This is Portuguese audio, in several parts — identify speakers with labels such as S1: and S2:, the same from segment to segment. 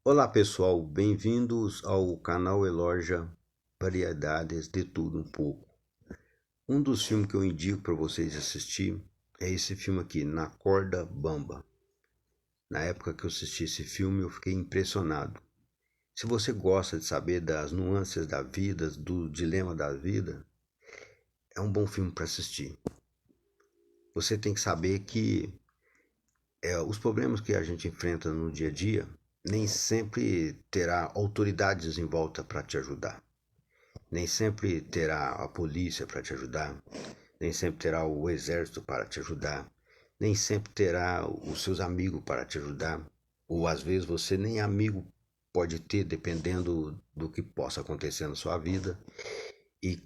S1: Olá pessoal, bem-vindos ao canal Eloja Variedades de Tudo Um Pouco. Um dos filmes que eu indico para vocês assistir é esse filme aqui, Na Corda Bamba. Na época que eu assisti esse filme eu fiquei impressionado. Se você gosta de saber das nuances da vida, do dilema da vida, é um bom filme para assistir. Você tem que saber que os problemas que a gente enfrenta no dia a dia nem sempre terá autoridades em volta para te ajudar. Nem sempre terá a polícia para te ajudar, nem sempre terá o exército para te ajudar, nem sempre terá os seus amigos para te ajudar, ou às vezes você nem amigo pode ter, dependendo do que possa acontecer na sua vida, e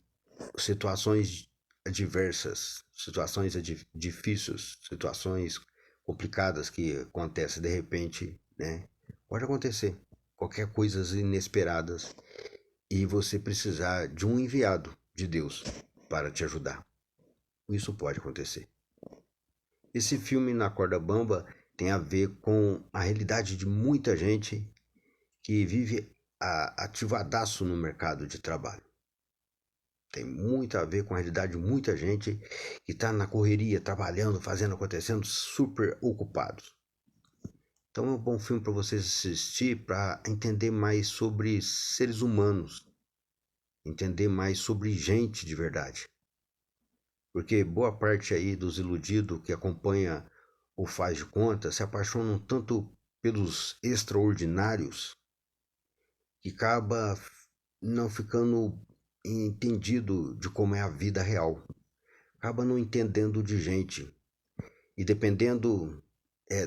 S1: situações adversas, situações difíceis, situações complicadas que acontecem de repente, né? Pode acontecer qualquer coisa inesperadas e você precisar de um enviado de Deus para te ajudar. Isso pode acontecer. Esse filme Na Corda Bamba tem a ver com a realidade de muita gente que vive ativadaço no mercado de trabalho. Tem muito a ver com a realidade de muita gente que está na correria, trabalhando, fazendo, acontecendo, super ocupados. Então é um bom filme para vocês assistir para entender mais sobre seres humanos, entender mais sobre gente de verdade. Porque boa parte aí dos iludidos que acompanha o Faz de Conta se apaixonam tanto pelos extraordinários que acaba não ficando entendido de como é a vida real. Acaba não entendendo de gente. E dependendo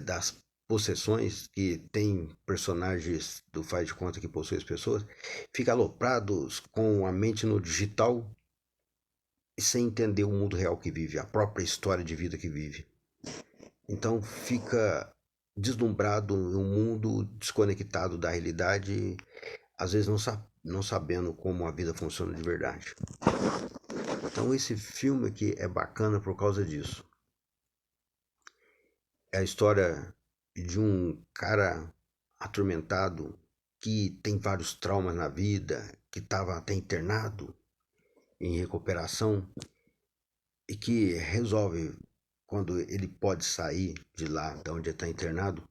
S1: das possessões que tem personagens do Faz de Conta que possuem as pessoas, fica aloprados com a mente no digital e sem entender o mundo real que vive, a própria história de vida que vive. Então fica deslumbrado em um mundo desconectado da realidade, às vezes não sabendo como a vida funciona de verdade. Então esse filme aqui é bacana por causa disso. É a história de um cara atormentado que tem vários traumas na vida, que estava até internado em recuperação e que resolve, quando ele pode sair de lá, de onde está internado,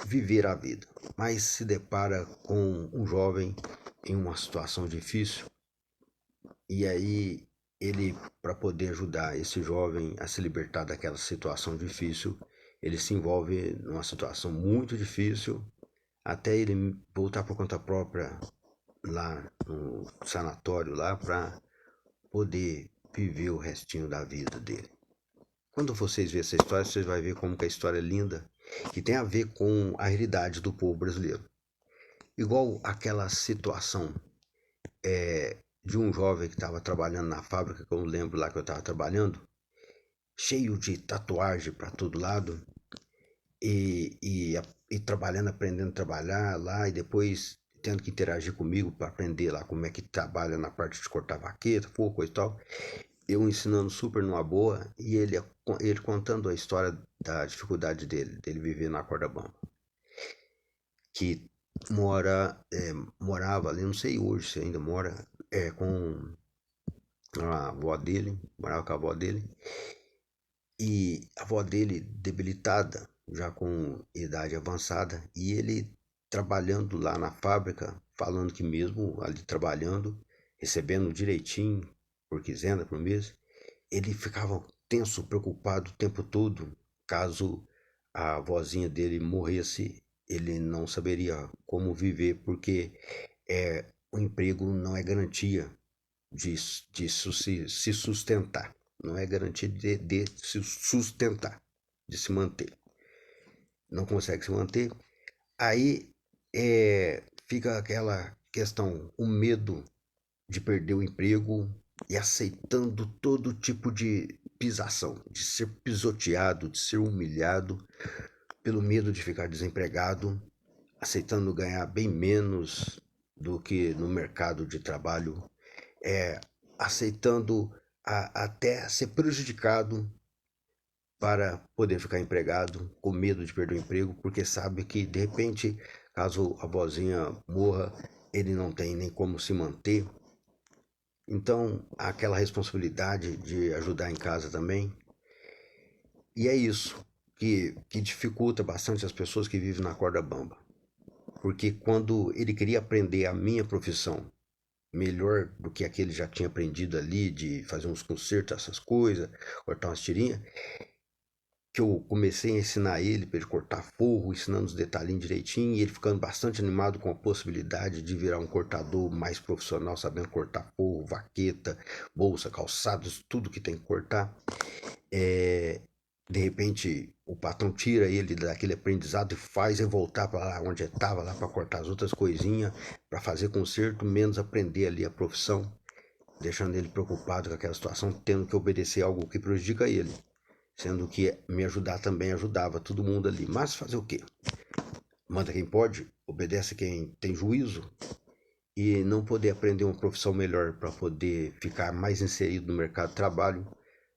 S1: viver a vida, mas se depara com um jovem em uma situação difícil e aí ele, para poder ajudar esse jovem a se libertar daquela situação difícil, ele se envolve numa situação muito difícil até ele voltar por conta própria lá no sanatório lá para poder viver o restinho da vida dele. Quando vocês verem essa história, vocês vão ver como que a história é linda, que tem a ver com a realidade do povo brasileiro. Igual aquela situação de um jovem que estava trabalhando na fábrica, que eu lembro lá que eu estava trabalhando, cheio de tatuagem para todo lado, e trabalhando, aprendendo a trabalhar lá, e depois tendo que interagir comigo para aprender lá como é que trabalha na parte de cortar vaqueta, fogo, coisa e tal. Eu ensinando super numa boa, e ele contando a história da dificuldade dele viver na corda bamba. Que morava ali, não sei hoje se ainda mora, com a avó dele, morava com a avó dele, e a avó dele debilitada, já com idade avançada, e ele trabalhando lá na fábrica, falando que mesmo ali trabalhando, recebendo direitinho, por quinzena, por mês, ele ficava tenso, preocupado o tempo todo, caso a vozinha dele morresse, ele não saberia como viver, porque o emprego não é garantia de se sustentar. Não é garantia de se sustentar, de se manter. Não consegue se manter. Aí fica aquela questão, o medo de perder o emprego e aceitando todo tipo de pisação, de ser pisoteado, de ser humilhado, pelo medo de ficar desempregado, aceitando ganhar bem menos do que no mercado de trabalho, aceitando até ser prejudicado para poder ficar empregado, com medo de perder o emprego, porque sabe que de repente Caso a vozinha morra, ele não tem nem como se manter. Então, há aquela responsabilidade de ajudar em casa também. E é isso que dificulta bastante as pessoas que vivem na corda bamba. Porque quando ele queria aprender a minha profissão melhor do que aquele já tinha aprendido ali, de fazer uns concertos, essas coisas, cortar umas tirinhas, que eu comecei a ensinar ele para ele cortar forro, ensinando os detalhinhos direitinho, e ele ficando bastante animado com a possibilidade de virar um cortador mais profissional, sabendo cortar forro, vaqueta, bolsa, calçados, tudo que tem que cortar. De repente, o patrão tira ele daquele aprendizado e faz ele voltar para lá onde ele estava, lá para cortar as outras coisinhas, para fazer conserto, menos aprender ali a profissão, deixando ele preocupado com aquela situação, tendo que obedecer algo que prejudica ele. Sendo que me ajudar também ajudava todo mundo ali. Mas fazer o quê? Manda quem pode, obedece quem tem juízo. E não poder aprender uma profissão melhor para poder ficar mais inserido no mercado de trabalho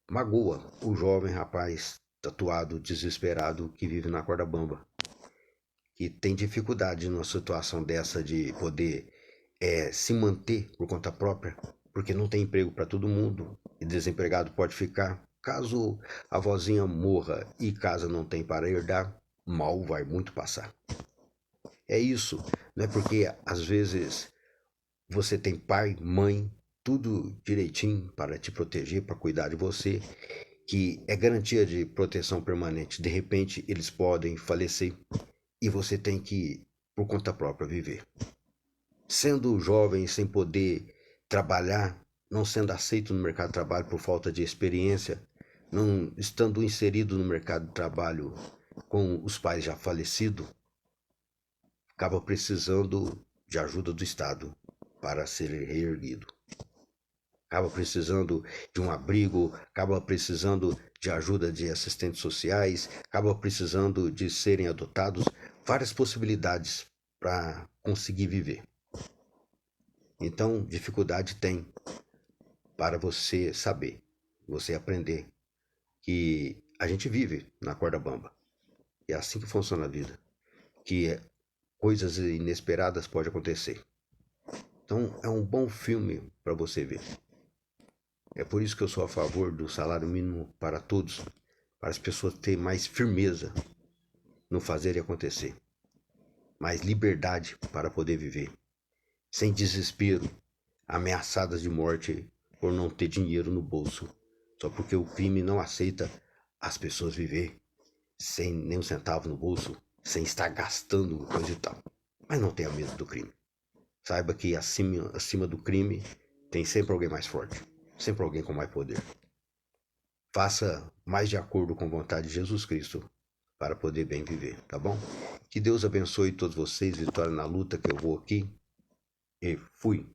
S1: magoa o jovem rapaz tatuado, desesperado, que vive na corda bamba. Que tem dificuldade numa situação dessa de poder se manter por conta própria, porque não tem emprego para todo mundo e desempregado pode ficar. Caso a vozinha morra e casa não tem para herdar, mal vai muito passar. É isso, não é porque às vezes você tem pai, mãe, tudo direitinho para te proteger, para cuidar de você, que é garantia de proteção permanente. De repente eles podem falecer e você tem que, por conta própria, viver. Sendo jovem, sem poder trabalhar, não sendo aceito no mercado de trabalho por falta de experiência, não estando inserido no mercado de trabalho com os pais já falecidos, acaba precisando de ajuda do Estado para ser reerguido. Acaba precisando de um abrigo, acaba precisando de ajuda de assistentes sociais, acaba precisando de serem adotados, várias possibilidades para conseguir viver. Então, dificuldade tem para você saber, você aprender que a gente vive na corda bamba. É assim que funciona a vida, que coisas inesperadas podem acontecer. Então, é um bom filme para você ver. É por isso que eu sou a favor do salário mínimo para todos, para as pessoas terem mais firmeza no fazer e acontecer, mais liberdade para poder viver, sem desespero, ameaçadas de morte por não ter dinheiro no bolso, só porque o crime não aceita as pessoas viver sem nem um centavo no bolso, sem estar gastando coisa e tal. Mas não tenha medo do crime. Saiba que acima do crime tem sempre alguém mais forte, sempre alguém com mais poder. Faça mais de acordo com a vontade de Jesus Cristo para poder bem viver, tá bom? Que Deus abençoe todos vocês, vitória na luta que eu vou aqui e fui.